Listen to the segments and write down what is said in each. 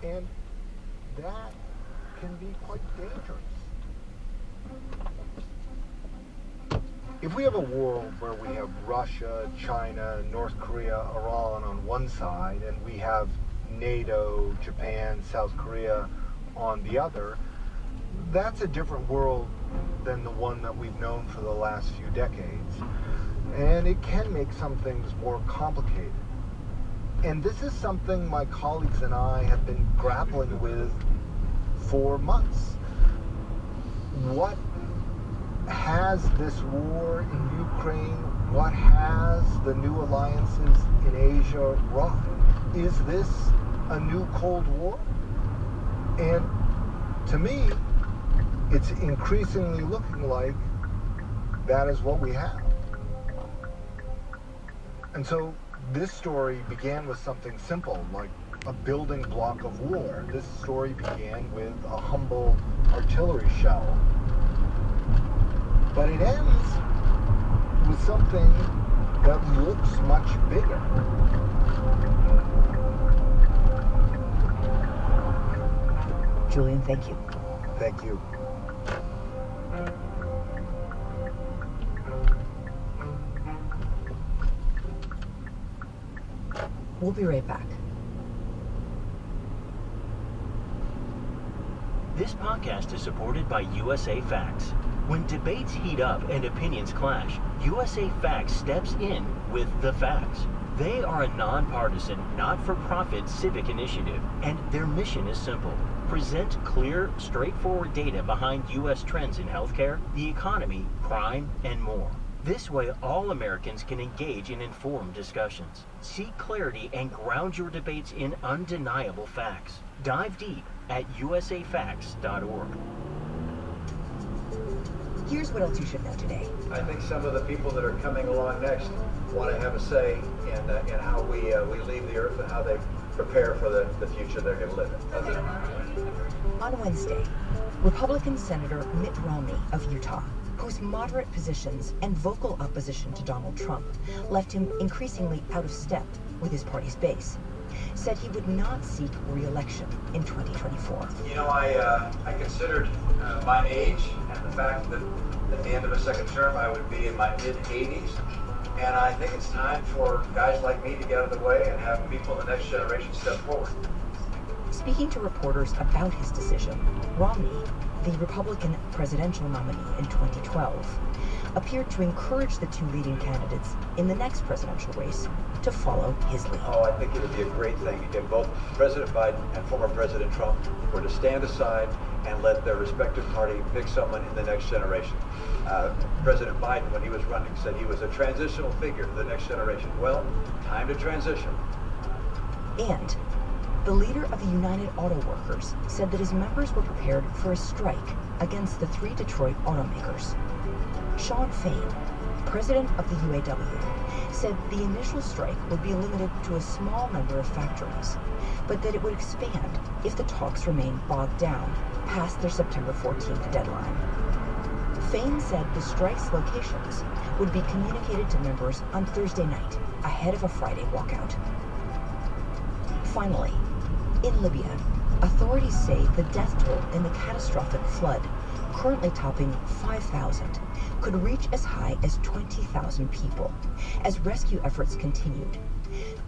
And that can be quite dangerous. If we have a world where we have Russia, China, North Korea, Iran on one side, and we have NATO, Japan, South Korea on the other, that's a different world than the one that we've known for the last few decades. And it can make some things more complicated. And this is something my colleagues and I have been grappling with for months. What has this war in Ukraine, what has the new alliances in Asia wrought? Is this a new Cold War? And to me, it's increasingly looking like that is what we have. And so this story began with something simple, like a building block of war. This story began with a humble artillery shell. But it ends with something that looks much bigger. Julian, thank you. Thank you. We'll be right back. This podcast is supported by USA Facts. When debates heat up and opinions clash, USA Facts steps in with the facts. They are a nonpartisan, not-for-profit civic initiative, and their mission is simple. Present clear, straightforward data behind U.S. trends in healthcare, the economy, crime, and more. This way, all Americans can engage in informed discussions. Seek clarity and ground your debates in undeniable facts. Dive deep at usafacts.org. Here's what else you should know today. I think some of the people that are coming along next want to have a say in how we leave the earth and how they prepare for the future they're going to live in. On Wednesday, Republican Senator Mitt Romney of Utah, whose moderate positions and vocal opposition to Donald Trump left him increasingly out of step with his party's base, said he would not seek re-election in 2024. You know, I considered my age and the fact that at the end of a second term I would be in my mid-80s, and I think it's time for guys like me to get out of the way and have people in the next generation step forward. Speaking to reporters about his decision, Romney, the Republican presidential nominee in 2012, appeared to encourage the two leading candidates in the next presidential race to follow his lead. Oh, I think it would be a great thing if both President Biden and former President Trump were to stand aside and let their respective party pick someone in the next generation. President Biden, when he was running, said he was a transitional figure for the next generation. Well, time to transition. And the leader of the United Auto Workers said that his members were prepared for a strike against the 3 Detroit automakers. Shawn Fain, president of the UAW, said the initial strike would be limited to a small number of factories, but that it would expand if the talks remained bogged down past their September 14th deadline. Fain said the strike's locations would be communicated to members on Thursday night, ahead of a Friday walkout. Finally, in Libya, authorities say the death toll in the catastrophic flood, currently topping 5,000, could reach as high as 20,000 people as rescue efforts continued.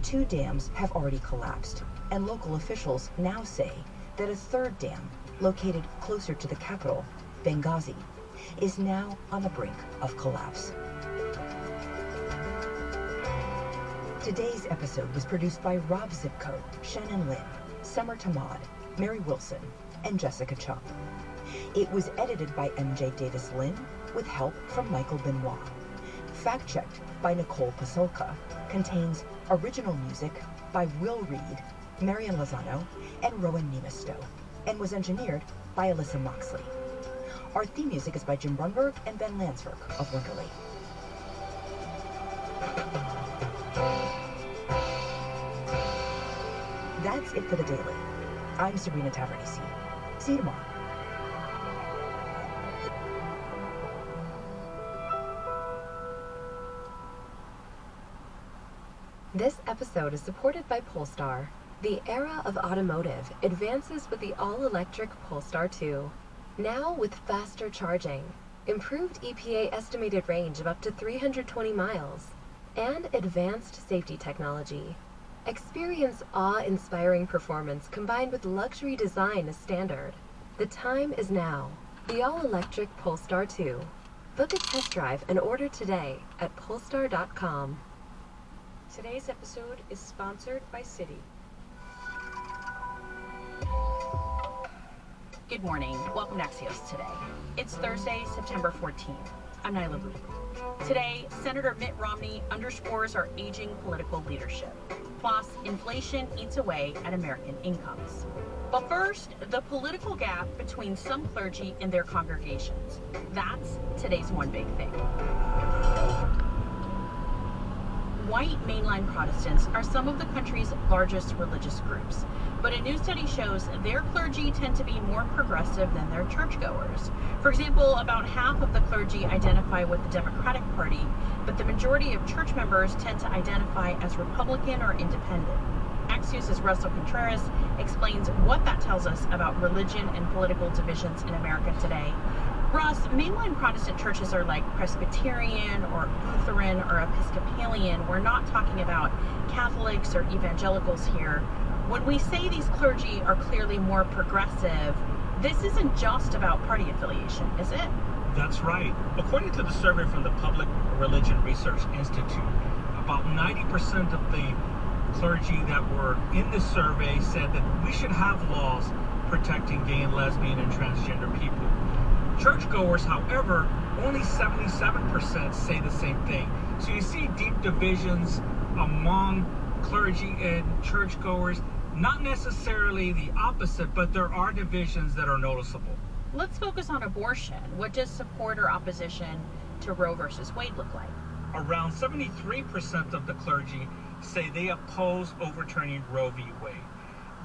2 dams have already collapsed, and local officials now say that a 3rd dam, located closer to the capital, Benghazi, is now on the brink of collapse. Today's episode was produced by Rob Zipko, Shannon Lynn, Summer Tamad, Mary Wilson, and Jessica Chomp. It was edited by MJ Davis-Lynn with help from Michael Benoit. Fact-checked by Nicole Pasolka. Contains original music by Will Reed, Marian Lozano, and Rowan Nemisto, and was engineered by Alyssa Moxley. Our theme music is by Jim Brunberg and Ben Landsberg of Wonderly. That's it for the Daily. I'm Sabrina Tavernisi. See you tomorrow. This episode is supported by Polestar. The era of automotive advances with the all-electric Polestar 2. Now with faster charging, improved EPA estimated range of up to 320 miles, and advanced safety technology. Experience awe-inspiring performance combined with luxury design as standard. The time is now. The all-electric Polestar 2. Book a test drive and order today at polestar.com. Today's episode is sponsored by Citi. Good morning. Welcome to Axios Today. It's Thursday, September 14th. I'm Nyla Booth. Today, Senator Mitt Romney underscores our aging political leadership. Plus, inflation eats away at American incomes. But first, the political gap between some clergy and their congregations. That's today's one big thing. White mainline Protestants are some of the country's largest religious groups, but a new study shows their clergy tend to be more progressive than their churchgoers. For example, about half of the clergy identify with the Democratic Party, but the majority of church members tend to identify as Republican or independent. Axios' Russell Contreras explains what that tells us about religion and political divisions in America today. Russ, mainline Protestant churches are like Presbyterian or Lutheran or Episcopalian. We're not talking about Catholics or evangelicals here. When we say these clergy are clearly more progressive, this isn't just about party affiliation, is it? That's right. According to the survey from the Public Religion Research Institute, about 90% of the clergy that were in this survey said that we should have laws protecting gay and lesbian and transgender people. Churchgoers, however, only 77% say the same thing. So you see deep divisions among clergy and churchgoers, not necessarily the opposite, but there are divisions that are noticeable. Let's focus on abortion. What does support or opposition to Roe versus Wade look like? Around 73% of the clergy say they oppose overturning Roe v. Wade.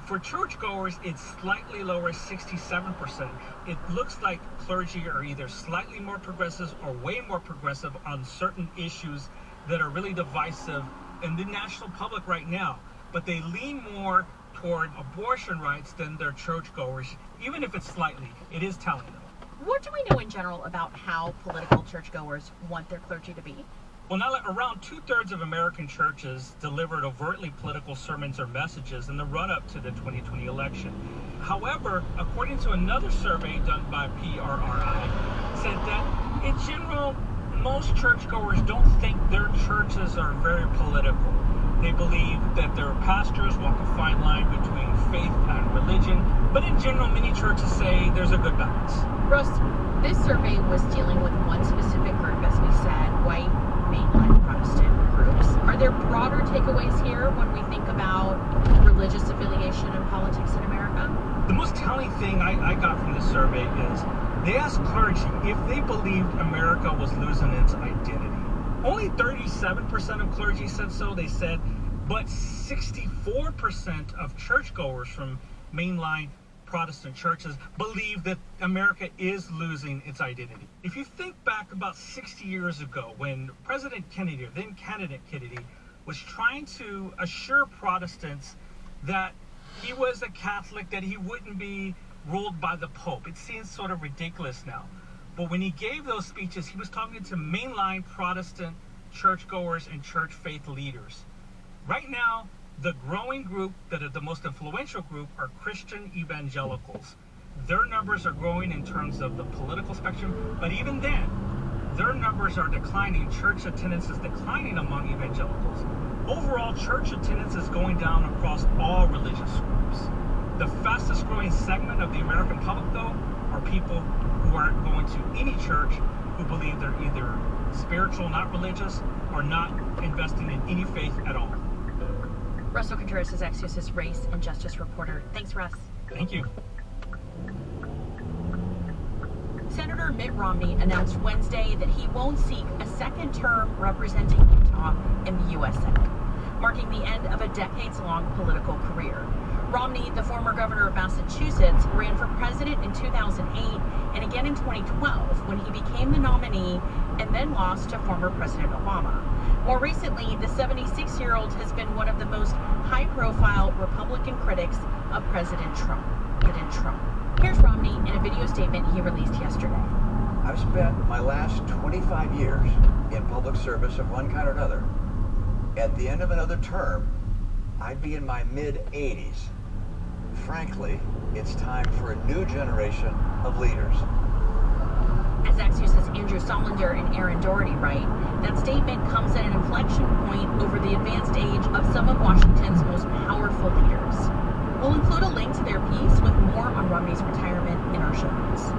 For churchgoers, it's slightly lower, 67%. It looks like clergy are either slightly more progressive or way more progressive on certain issues that are really divisive in the national public right now. But they lean more toward abortion rights than their churchgoers, even if it's slightly. It is telling them. What do we know in general about how political churchgoers want their clergy to be? Well, now around 2/3 of American churches delivered overtly political sermons or messages in the run-up to the 2020 election. However, according to another survey done by PRRI, said that in general, most churchgoers don't think their churches are very political. They believe that their pastors walk a fine line between faith and religion, but in general, many churches say there's a good balance. Russ, this survey was dealing with one specific group, as we said, white mainline Protestant groups. Are there broader takeaways here when we think about religious affiliation and politics in America? The most telling thing I got from this survey is they asked clergy if they believed America was losing its identity. Only 37% of clergy said so, they said, but 64% of churchgoers from mainline Protestant churches believe that America is losing its identity. If you think back about 60 years ago when President Kennedy, or then candidate Kennedy, was trying to assure Protestants that he was a Catholic, that he wouldn't be ruled by the Pope. It seems sort of ridiculous now. But when he gave those speeches, he was talking to mainline Protestant churchgoers and church faith leaders. Right now, the growing group that are the most influential group are Christian evangelicals. Their numbers are growing in terms of the political spectrum, but even then, their numbers are declining. Church attendance is declining among evangelicals. Overall, church attendance is going down across all religious groups. The fastest growing segment of the American public, though, are people who aren't going to any church, who believe they're either spiritual, not religious, or not investing in any faith at all. Russell Contreras is Axios' race and justice reporter. Thanks, Russ. Thank you. Senator Mitt Romney announced Wednesday that he won't seek a second term representing Utah in the U.S. Senate, marking the end of a decades-long political career. Romney, the former governor of Massachusetts, ran for president in 2008 and again in 2012 when he became the nominee and then lost to former President Obama. More recently, the 76-year-old has been one of the most high-profile Republican critics of President Trump. Here's Romney in a video statement he released yesterday. I've spent my last 25 years in public service of one kind or another. At the end of another term, I'd be in my mid-80s. Frankly, it's time for a new generation of leaders. As Axios' Andrew Solinder and Aaron Doherty write, that statement comes at an inflection point over the advanced age of some of Washington's most powerful leaders. We'll include a link to their piece with more on Romney's retirement in our show notes.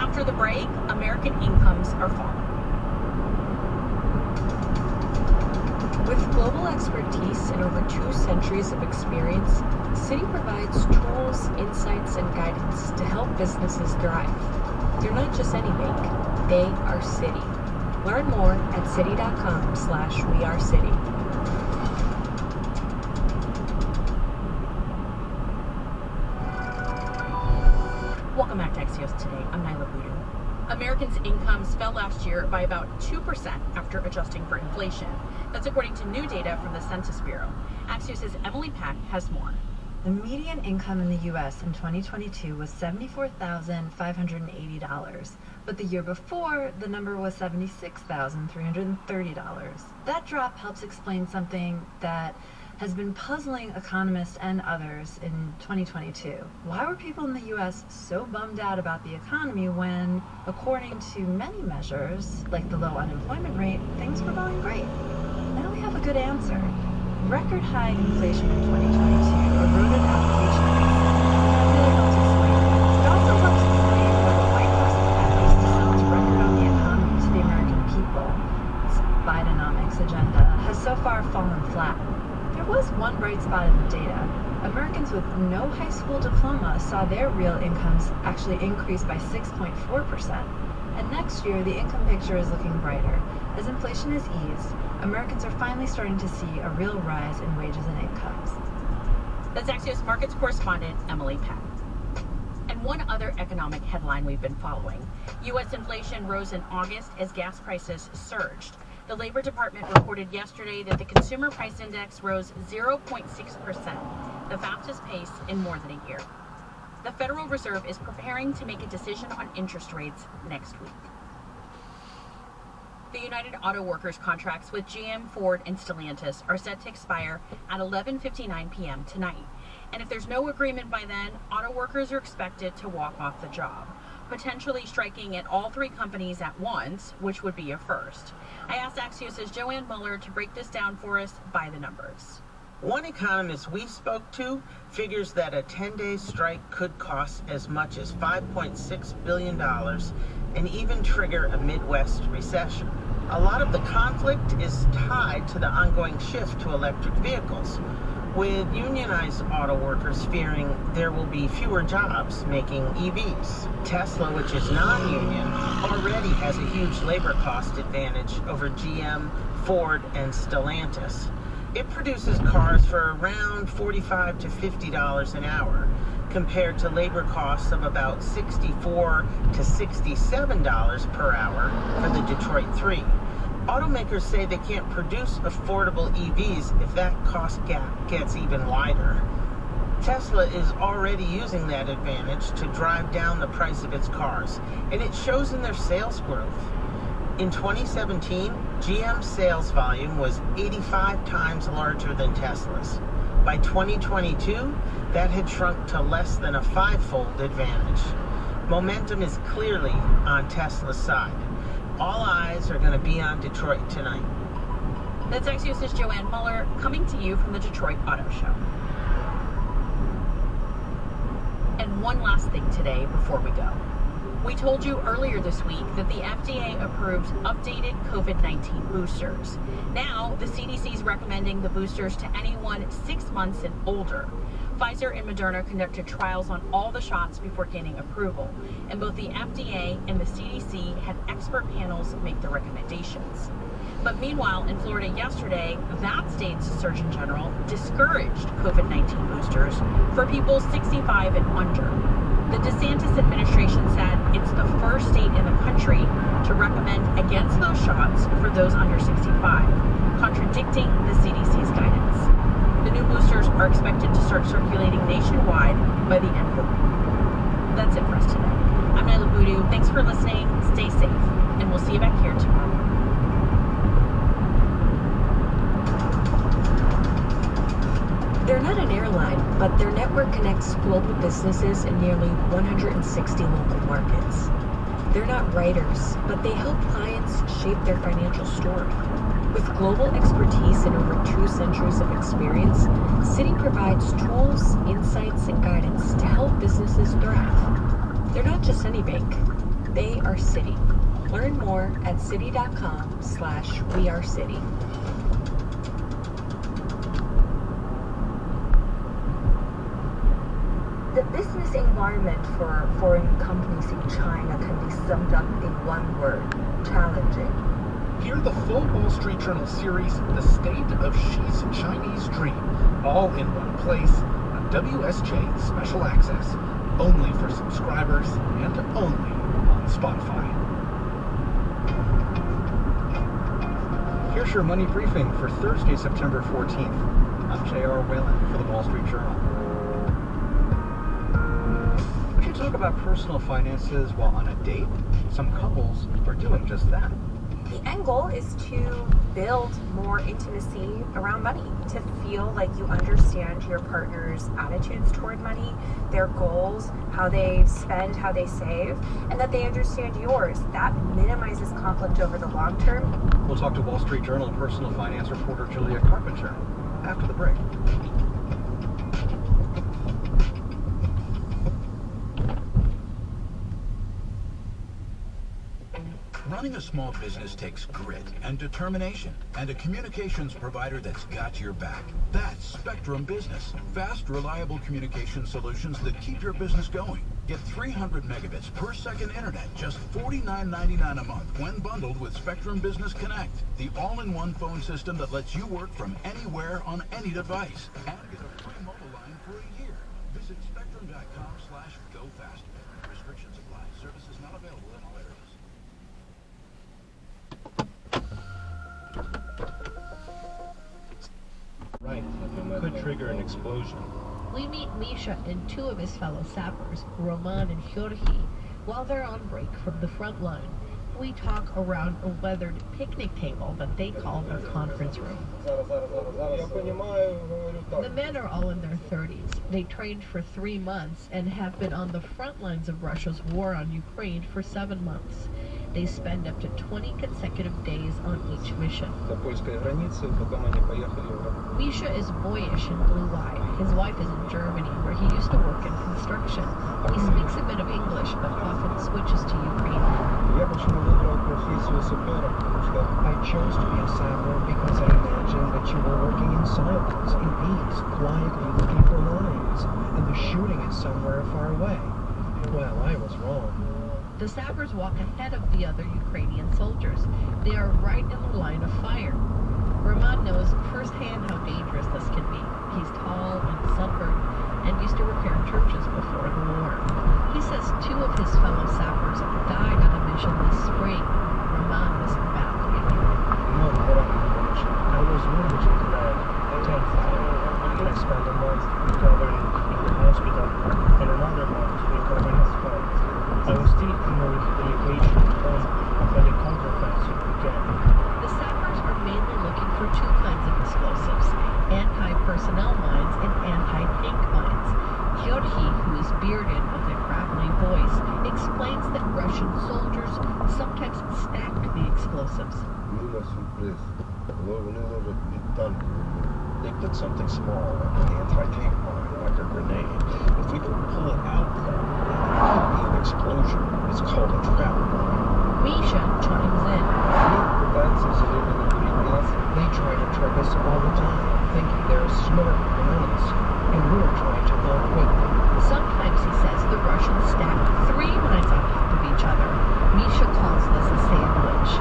After the break, American incomes are falling. With global expertise and over 2 centuries of experience, Citi provides tools, insights, and guidance to help businesses thrive. They're not just any bank, they are Citi. Learn more at citi.com/weareciti. Welcome back to Axios Today. I'm Nyla Boodoo. Americans' incomes fell last year by about 2% after adjusting for inflation. That's according to new data from the Census Bureau. Axios' Emily Pack has more. The median income in the U.S. in 2022 was $74,580, but the year before, the number was $76,330. That drop helps explain something that has been puzzling economists and others in 2022. Why were people in the U.S. so bummed out about the economy when, according to many measures, like the low unemployment rate, things were going great? Now we have a good answer. Record high inflation in 2022 eroded application rates. That really helps explain it. It also helps explain why the White House's efforts to sell its record on the economy to the American people, its Bidenomics agenda, has so far fallen flat. There was one bright spot in the data. Americans with no high school diploma saw their real incomes actually increase by 6.4%. And next year, the income picture is looking brighter. As inflation has eased, Americans are finally starting to see a real rise in wages and incomes. That's Axios Markets correspondent Emily Pack. And one other economic headline we've been following. U.S. inflation rose in August as gas prices surged. The Labor Department reported yesterday that the Consumer Price Index rose 0.6%, the fastest pace in more than a year. The Federal Reserve is preparing to make a decision on interest rates next week. The United Auto Workers contracts with GM, Ford, and Stellantis are set to expire at 11:59 p.m. tonight. And if there's no agreement by then, auto workers are expected to walk off the job, potentially striking at all 3 companies at once, which would be a first. I asked Axios' Joanne Muller to break this down for us by the numbers. One economist we spoke to figures that a 10-day strike could cost as much as $5.6 billion and even trigger a Midwest recession. A lot of the conflict is tied to the ongoing shift to electric vehicles, with unionized auto workers fearing there will be fewer jobs making EVs. Tesla, which is non-union, already has a huge labor cost advantage over GM, Ford, and Stellantis. It produces cars for around $45 to $50 an hour, compared to labor costs of about $64 to $67 per hour for the Detroit 3. Automakers say they can't produce affordable EVs if that cost gap gets even wider. Tesla is already using that advantage to drive down the price of its cars, and it shows in their sales growth. In 2017, GM's sales volume was 85 times larger than Tesla's. By 2022, that had shrunk to less than a 5-fold advantage. Momentum is clearly on Tesla's side. All eyes are going to be on Detroit tonight. That's Axios' Joanne Muller coming to you from the Detroit Auto Show. And one last thing today before we go. We told you earlier this week that the FDA approved updated COVID-19 boosters. Now, the CDC is recommending the boosters to anyone 6 months and older. Pfizer and Moderna conducted trials on all the shots before gaining approval, and both the FDA and the CDC had expert panels make the recommendations. But meanwhile, in Florida yesterday, that state's Surgeon General discouraged COVID-19 boosters for people 65 and under. The DeSantis administration said it's the first state in the country to recommend against those shots for those under 65, contradicting the CDC's guidance. The new boosters are expected to start circulating nationwide by the end of the week. That's it for us today. I'm Nyla Boodoo. Thanks for listening. Stay safe, and we'll see you back here tomorrow. They're not an airline, but their network connects global businesses in nearly 160 local markets. They're not writers, but they help clients shape their financial story. With global expertise and over 2 centuries of experience, Citi provides tools, insights, and guidance to help businesses thrive. They're not just any bank. They are Citi. Learn more at citi.com/weareciti. The business environment for foreign companies in China can be summed up in one word: challenging. Hear the full Wall Street Journal series, The State of Xi's Chinese Dream, all in one place on WSJ Special Access, only for subscribers and only on Spotify. Here's your money briefing for Thursday, September 14th. I'm J.R. Whalen for the Wall Street Journal. Would you talk about personal finances while on a date? Some couples are doing just that. The end goal is to build more intimacy around money, to feel like you understand your partner's attitudes toward money, their goals, how they spend, how they save, and that they understand yours. That minimizes conflict over the long term. We'll talk to Wall Street Journal personal finance reporter Julia Carpenter after the break. Running a small business takes grit and determination, and a communications provider that's got your back. That's Spectrum Business. Fast, reliable communication solutions that keep your business going. Get 300 megabits per second internet, just $49.99 a month when bundled with Spectrum Business Connect, the all-in-one phone system that lets you work from anywhere on any device. And get a free mobile line for a year. Visit spectrum.com/gofaster. Restrictions apply. Services not available in all areas. Right, could trigger an explosion. We meet Misha and 2 of his fellow sappers, Roman and Clergy, while they're on break from the front line. We talk around a weathered picnic table that they call their conference room. The men are all in their 30s. They trained for 3 months and have been on the front lines of Russia's war on Ukraine for 7 months. They spend up to 20 consecutive days on each mission. Misha is boyish and blue-eyed. His wife is in Germany, where he used to work in construction. He speaks a bit of English, but often switches to Ukrainian. I chose to be a sapper because I imagined that you were working in silence, in peace, quietly looking for lines, and the shooting is somewhere far away. Well, I was wrong. The sappers walk ahead of the other Ukrainian soldiers. They are right in the line of fire. Roman knows firsthand how dangerous this can be. He's tall and sunburned and used to repair churches before the war. He says 2 of his fellow sappers died on a mission this spring. Roman missed badly. I was wounded terrified. I spent a month recovering in the hospital and another month recovering as well. I was still in a rehabilitation home, but the counteroffensive began. The sappers are mainly looking for 2 kinds of explosives: anti-personnel mines and anti-tank mines. Clergy, who is bearded with a gravelly voice, explains that Russian soldiers sometimes stacked the explosives. They put something small, like an anti-tank mine, like a grenade. If we don't pull it out, there could be an explosion. It's called a trap mine. Misha chimes in. They try to trick us all the time, thinking they're smarter than us, and we're trying to learn quickly. Sometimes, he says, the Russians stack 3 mines on top of each other. Misha calls this a sandwich.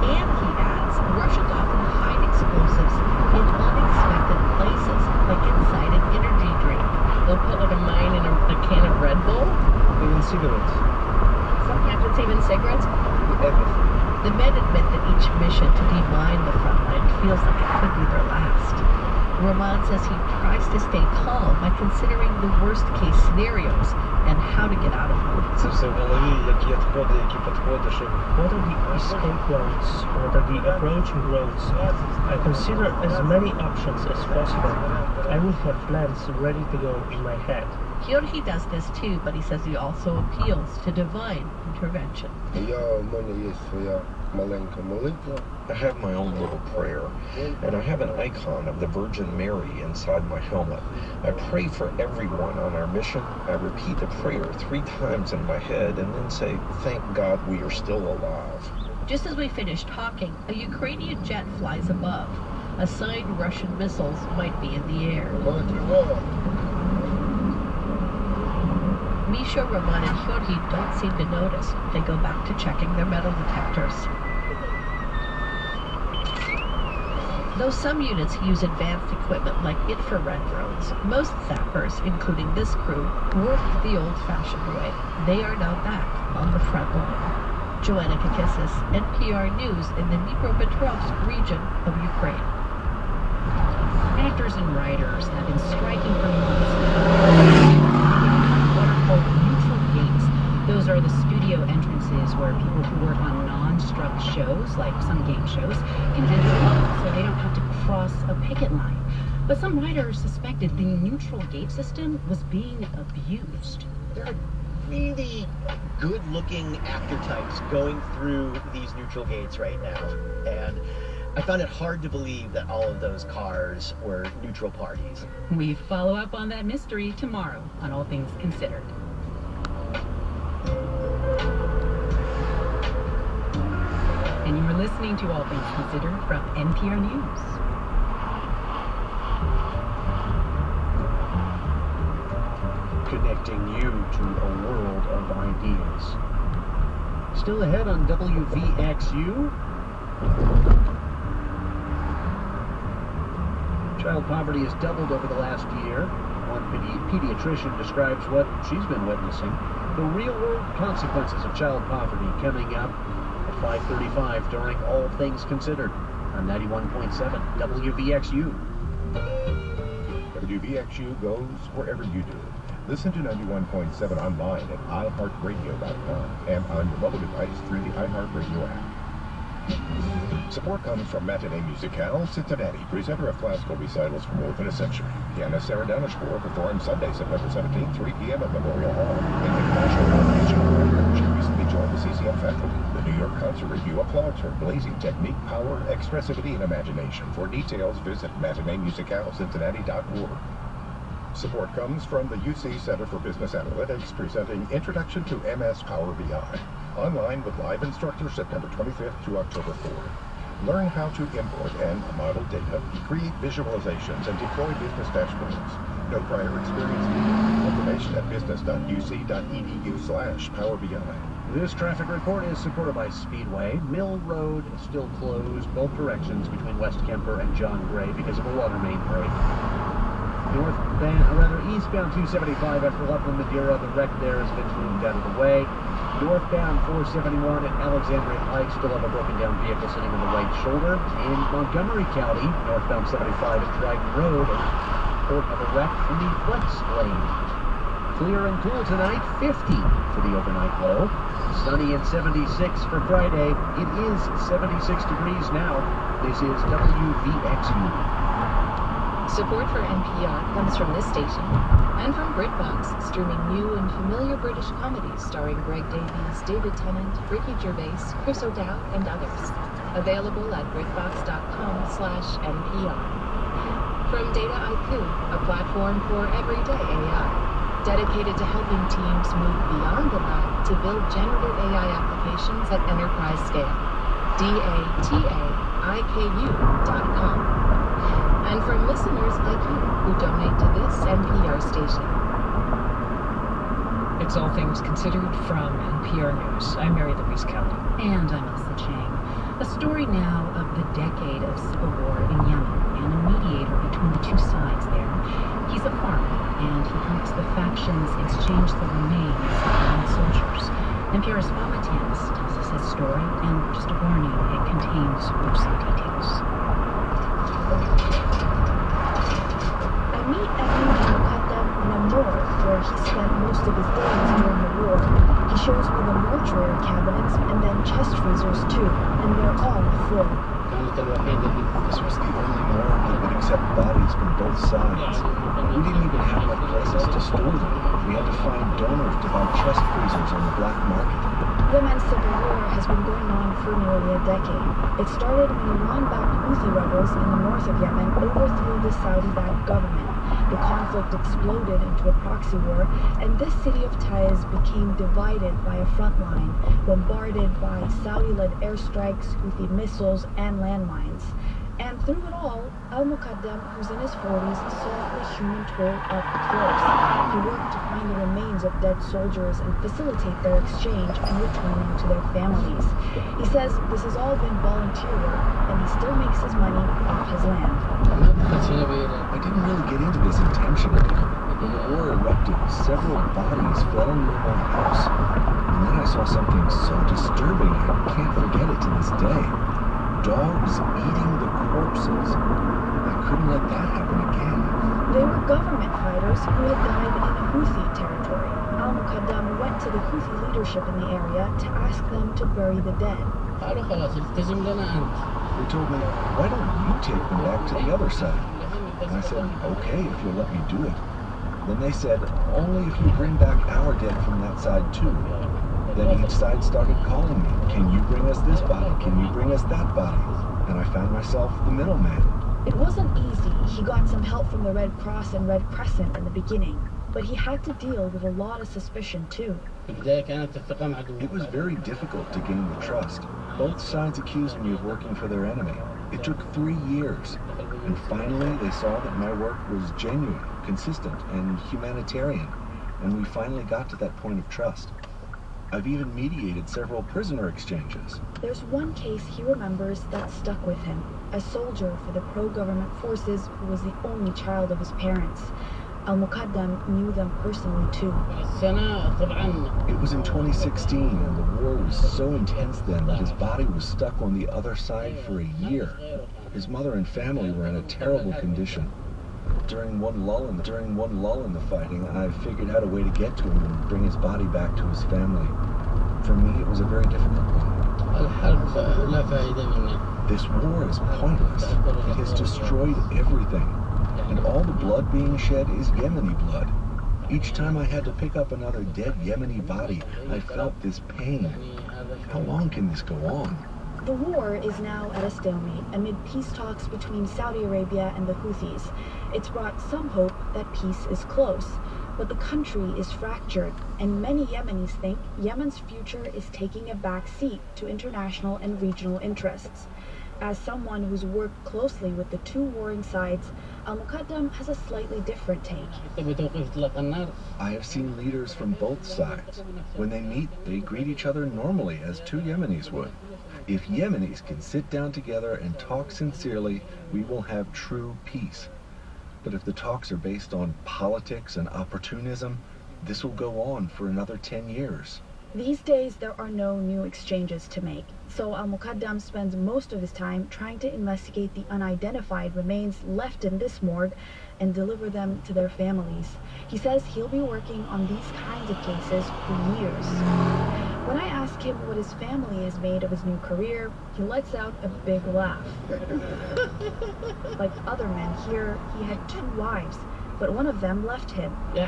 And he adds, Russians often hide explosives in unexpected places, like inside an energy drink. They'll put like a mine in a can of Red Bull. even cigarettes. Sometimes it's even cigarettes. Everything. The men admit that each mission to demine the front line feels like it could be their last. Roman says he tries to stay calm by considering the worst case scenarios and how to get out of them. What are the escape routes? What are the approaching roads? I consider as many options as possible. I will have plans ready to go in my head. Clergy does this too, but he says he also appeals to divine intervention. I have my own little prayer, and I have an icon of the Virgin Mary inside my helmet. I pray for everyone on our mission. I repeat the prayer 3 times in my head and then say, thank God we are still alive. Just as we finish talking, a Ukrainian jet flies above. A sign Russian missiles might be in the air. Misha, Roman, and Clergy don't seem to notice. They go back to checking their metal detectors. Though some units use advanced equipment like infrared drones, most sappers, including this crew, work the old-fashioned way. They are now back on the front line. Joanna Kakissis, NPR News in the Dnipropetrovsk region of Ukraine. Actors and writers have been striking for months now. What are called neutral gates. Those are the studio entrances where people who work on non-struck shows, like some game shows, can enter so they don't have to cross a picket line. But some writers suspected the neutral gate system was being abused. There are really good-looking actor types going through these neutral gates right now, and I found it hard to believe that all of those cars were neutral parties. We follow up on that mystery tomorrow on All Things Considered. And you are listening to All Things Considered from NPR News. Connecting you to a world of ideas. Still ahead on WVXU. Child poverty has doubled over the last year. One pediatrician describes what she's been witnessing. The real-world consequences of child poverty coming up at 5:35 during All Things Considered on 91.7 WVXU. WVXU goes wherever you do. Listen to 91.7 online at iHeartRadio.com and on your mobile device through the iHeartRadio app. Support comes from Matinee Musicale, Cincinnati, presenter of classical recitals for more than a century. Pianist Sarah Danishcore performs Sunday, September 17th, 3 p.m. at Memorial Hall. In international nomination, she recently joined the CCM faculty. The New York Concert Review applauds her blazing technique, power, expressivity, and imagination. For details, visit matineemusicalecincinnati.org. Support comes from the UC Center for Business Analytics, presenting Introduction to MS Power BI. Online with live instructors September 25th through October 4th. Learn how to import and model data, create visualizations, and deploy business dashboards. No prior experience needed. Information at business.uc.edu/Power BI. This traffic report is supported by Speedway. Mill Road is still closed, both directions between West Kemper and John Gray because of a water main break. Eastbound 275 after Loveland Madeira, the wreck there has eventually moved out of the way. Northbound 471 at Alexandria Pike still have a broken down vehicle sitting on the right shoulder. In Montgomery County, northbound 75 at Dryden Road, a report of a wreck in the flex lane. Clear and cool tonight, 50 for the overnight low. Sunny and 76 for Friday. It is 76 degrees now. This is WVXU. Support for NPR comes from this station and from BritBox, streaming new and familiar British comedies starring Greg Davies, David Tennant, Ricky Gervais, Chris O'Dowd, and others. Available at BritBox.com/NPR. From Data IQ, a platform for everyday AI, dedicated to helping teams move beyond the lab to build generative AI applications at enterprise scale. DATAIKU.com. And from listeners like you who donate to this NPR station. It's All Things Considered from NPR News. I'm Mary Louise Kelly. And I'm Elsa Chang. A story now of the decade of civil war in Yemen and a mediator between the two sides there. He's a farmer and he helped the factions exchange the remains of fallen soldiers. NPR's Humanitarian tells us his story, and just a warning, it contains gruesome details. I meet Evan Al-Muqaddam in a morgue where he spent most of his days during the war. He shows me the mortuary cabinets and then chest freezers too, and they're all full. This was the only morgue that would accept bodies from both sides. We didn't even have enough places to store them. We had to find donors to buy chest freezers on the black market. Yemen's civil war has been going on for nearly a decade. It started when Iran-backed Houthi rebels in the north of Yemen overthrew the Saudi-backed government. The conflict exploded into a proxy war, and this city of Taiz became divided by a front line, bombarded by Saudi-led airstrikes, Houthi missiles, and landmines. And through it all, Al-Muqaddam, who's in his 40s, saw the human toll up close. He worked to find the remains of dead soldiers and facilitate their exchange and return them to their families. He says this has all been volunteer work, and he still makes his money off his land. I didn't really get into this intentionally. When the war erupted, several bodies fell near my house. And then I saw something so disturbing I can't forget it to this day. Dogs eating the corpses. I couldn't let that happen again. They were government fighters who had died in the Houthi territory. Al-Muqaddam went to the Houthi leadership in the area to ask them to bury the dead. They told me, why don't you take them back to the other side? And I said, okay, if you'll let me do it. Then they said, only if you bring back our dead from that side too. Then each side started calling me, can you bring us this body? Can you bring us that body? And I found myself the middleman. It wasn't easy. He got some help from the Red Cross and Red Crescent in the beginning, but he had to deal with a lot of suspicion too. It was very difficult to gain the trust. Both sides accused me of working for their enemy. It took 3 years. And finally, they saw that my work was genuine, consistent, and humanitarian. And we finally got to that point of trust. I've even mediated several prisoner exchanges. There's one case he remembers that stuck with him. A soldier for the pro-government forces who was the only child of his parents. Al-Muqaddam knew them personally too. It was in 2016, and the war was so intense then that his body was stuck on the other side for a year. His mother and family were in a terrible condition. During one lull in the fighting, I figured out a way to get to him and bring his body back to his family. For me, it was a very difficult one. This war is pointless. It has destroyed everything. And all the blood being shed is Yemeni blood. Each time I had to pick up another dead Yemeni body, I felt this pain. How long can this go on? The war is now at a stalemate amid peace talks between Saudi Arabia and the Houthis. It's brought some hope that peace is close, but the country is fractured, and many Yemenis think Yemen's future is taking a back seat to international and regional interests. As someone who's worked closely with the two warring sides, Al-Muqaddam has a slightly different take. I have seen leaders from both sides. When they meet, they greet each other normally as two Yemenis would. If Yemenis can sit down together and talk sincerely, we will have true peace. But if the talks are based on politics and opportunism, this will go on for another 10 years. These days, there are no new exchanges to make, so Al-Muqaddam spends most of his time trying to investigate the unidentified remains left in this morgue and deliver them to their families. He says he'll be working on these kinds of cases for years. When I ask him what his family has made of his new career, he lets out a big laugh. Like other men here, he had 2 wives, but one of them left him. She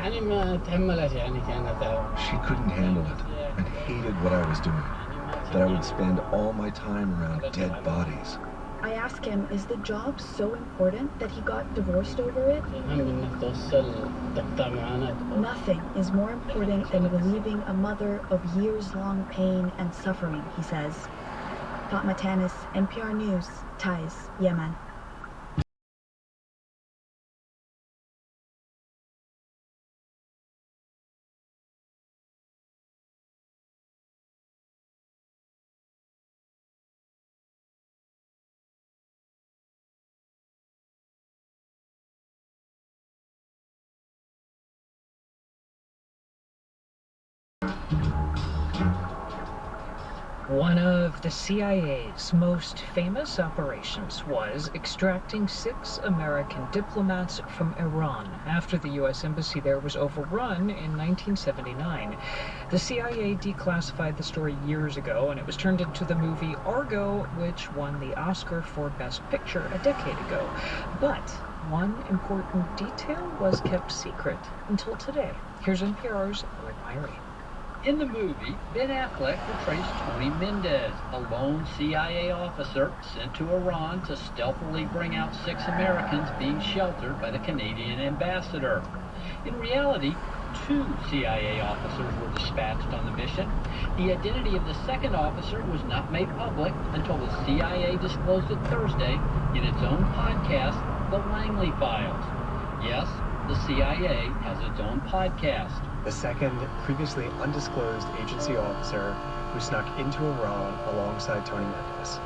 couldn't handle it and hated what I was doing, that I would spend all my time around dead bodies. I ask him, is the job so important that he got divorced over it? Nothing is more important than relieving a mother of years-long pain and suffering, he says. Fatma Tanis, NPR News, Taiz, Yemen. One of the CIA's most famous operations was extracting 6 American diplomats from Iran after the U.S. embassy there was overrun in 1979. The CIA declassified the story years ago, and it was turned into the movie Argo, which won the Oscar for Best Picture a decade ago. But one important detail was kept secret until today. Here's NPR's Greg Myrie. In the movie, Ben Affleck portrays Tony Mendez, a lone CIA officer sent to Iran to stealthily bring out 6 Americans being sheltered by the Canadian ambassador. In reality, 2 CIA officers were dispatched on the mission. The identity of the second officer was not made public until the CIA disclosed it Thursday in its own podcast, The Langley Files. Yes, the CIA has its own podcast. The second, previously undisclosed agency officer who snuck into Iran alongside Tony Mendez.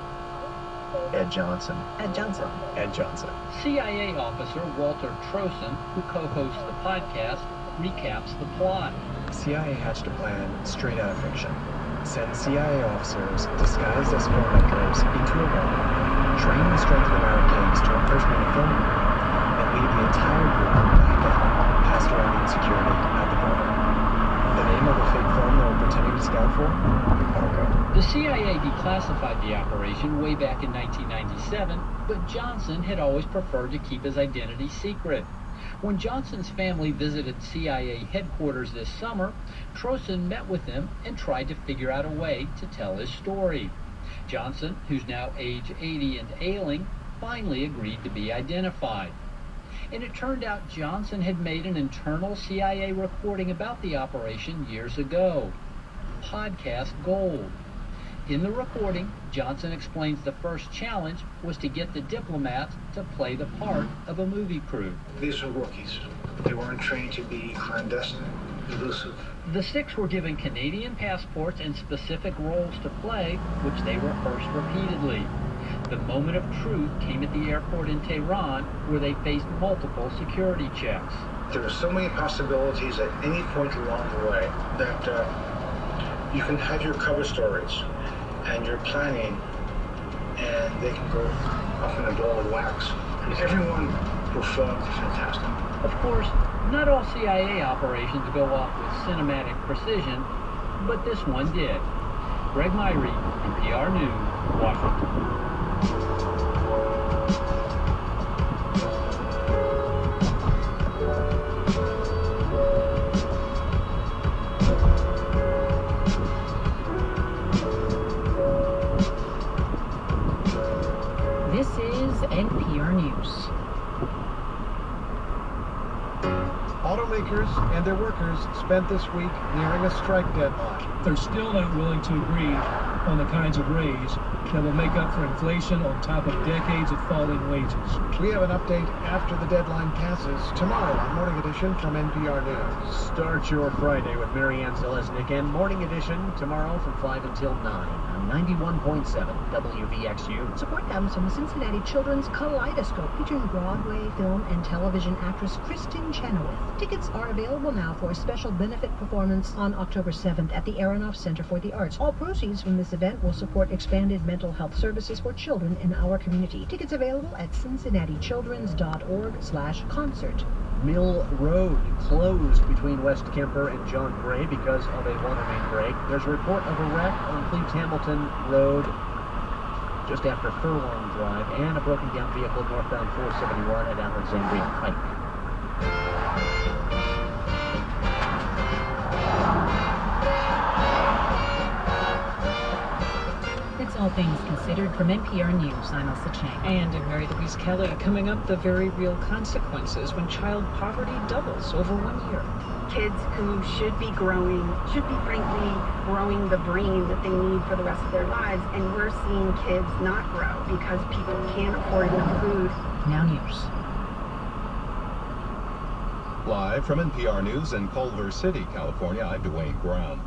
Ed Johnson. Ed Johnson. Ed Johnson. CIA officer Walter Trosen, who co-hosts the podcast, recaps the plot. CIA hatched a plan straight out of fiction. Send CIA officers disguised as filmmakers into Iran, train the strength of Americans to impersonate a film crew, and lead the entire group back out, past Iranian security at the border. The name of the fake film they were pretending to scout for? Argo. The CIA declassified the operation way back in 1997, but Johnson had always preferred to keep his identity secret. When Johnson's family visited CIA headquarters this summer, Trosen met with them and tried to figure out a way to tell his story. Johnson, who's now age 80 and ailing, finally agreed to be identified. And it turned out Johnson had made an internal CIA recording about the operation years ago. Podcast Gold. In the recording, Johnson explains the first challenge was to get the diplomats to play the part of a movie crew. These were rookies. They weren't trained to be clandestine, elusive. The 6 were given Canadian passports and specific roles to play, which they rehearsed repeatedly. The moment of truth came at the airport in Tehran, where they faced multiple security checks. There are so many possibilities at any point along the way that you can have your cover stories and your planning, and they can go up in a ball of wax. And everyone performed fantastic. Of course, not all CIA operations go off with cinematic precision, but this one did. Greg Myrie, NPR News, Washington. This is NPR News. Automakers and their workers spent this week nearing a strike deadline. They're still not willing to agree on the kinds of raise that will make up for inflation on top of decades of falling wages. We have an update after the deadline passes tomorrow on Morning Edition from NPR News. Start your Friday with Marianne Zelesnik and Morning Edition tomorrow from 5 until 9 on 91.7 WVXU. Support comes from the Cincinnati Children's Kaleidoscope, featuring Broadway, film, and television actress Kristen Chenoweth. Tickets are available now for a special benefit performance on October 7th at the Aronoff Center for the Arts. All proceeds from this event will support expanded mental health services for children in our community. Tickets available at cincinnatichildrens.org/concert. Mill Road closed between West Kemper and John Gray because of a water main break. There's a report of a wreck on Cleves Hamilton Road just after Furlong Drive and a broken down vehicle northbound 471 at Alexandria Pike. It's All Things Considered from NPR News. I'm Elsa Chang. And in Mary Louise Kelly, coming up, the very real consequences when child poverty doubles over 1 year. Kids who should be frankly growing the brain that they need for the rest of their lives, and we're seeing kids not grow because people can't afford enough food. Now news. Live from NPR News in Culver City, California, I'm Dwayne Brown.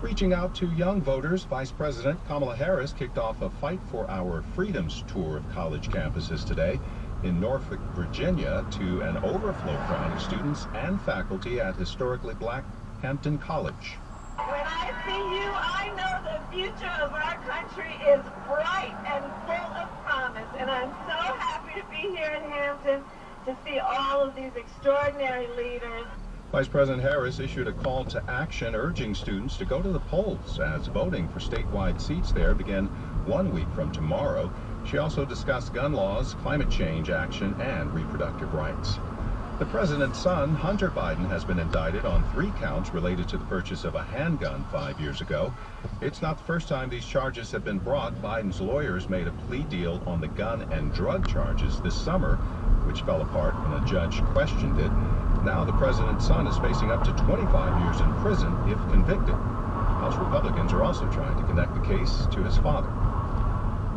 Reaching out to young voters, Vice President Kamala Harris kicked off a Fight for Our Freedoms tour of college campuses today in Norfolk, Virginia, to an overflow crowd of students and faculty at historically black Hampton College. When I see you. I know the future of our country is bright and full of promise, and I'm so happy to be here in Hampton to see all of these extraordinary leaders. Vice President Harris issued a call to action urging students to go to the polls as voting for statewide seats there begin 1 week from tomorrow. She also discussed gun laws, climate change action, and reproductive rights. The president's son, Hunter Biden, has been indicted on 3 counts related to the purchase of a handgun 5 years ago. It's not the first time these charges have been brought. Biden's lawyers made a plea deal on the gun and drug charges this summer, which fell apart when a judge questioned it. Now the president's son is facing up to 25 years in prison if convicted. House Republicans are also trying to connect the case to his father.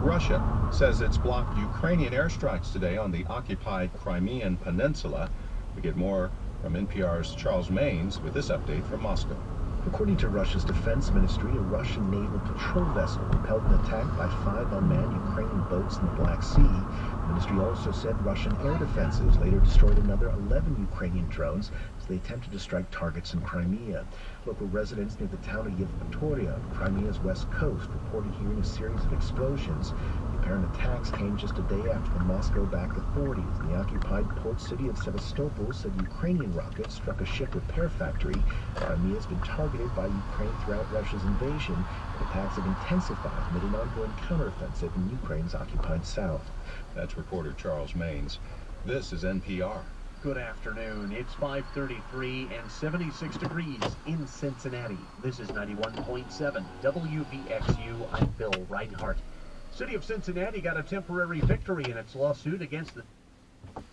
Russia says it's blocked Ukrainian airstrikes today on the occupied Crimean Peninsula. We get more from NPR's Charles Maines with this update from Moscow. According to Russia's defense ministry, a Russian naval patrol vessel repelled an attack by 5 unmanned Ukrainian boats in the Black Sea. The ministry also said Russian air defenses later destroyed another 11 Ukrainian drones as they attempted to strike targets in Crimea. Local residents near the town of Yevpatoria, Crimea's west coast, reported hearing a series of explosions. The apparent attacks came just a day after the Moscow-backed authorities in the occupied port city of Sevastopol said Ukrainian rockets struck a ship repair factory. Crimea has been targeted by Ukraine throughout Russia's invasion, and attacks have intensified amid an ongoing counteroffensive in Ukraine's occupied south. That's reporter Charles Maines. This is NPR. Good afternoon. It's 5:33 and 76 degrees in Cincinnati. This is 91.7 WVXU. I'm Bill Reinhart. City of Cincinnati got a temporary victory in its lawsuit against the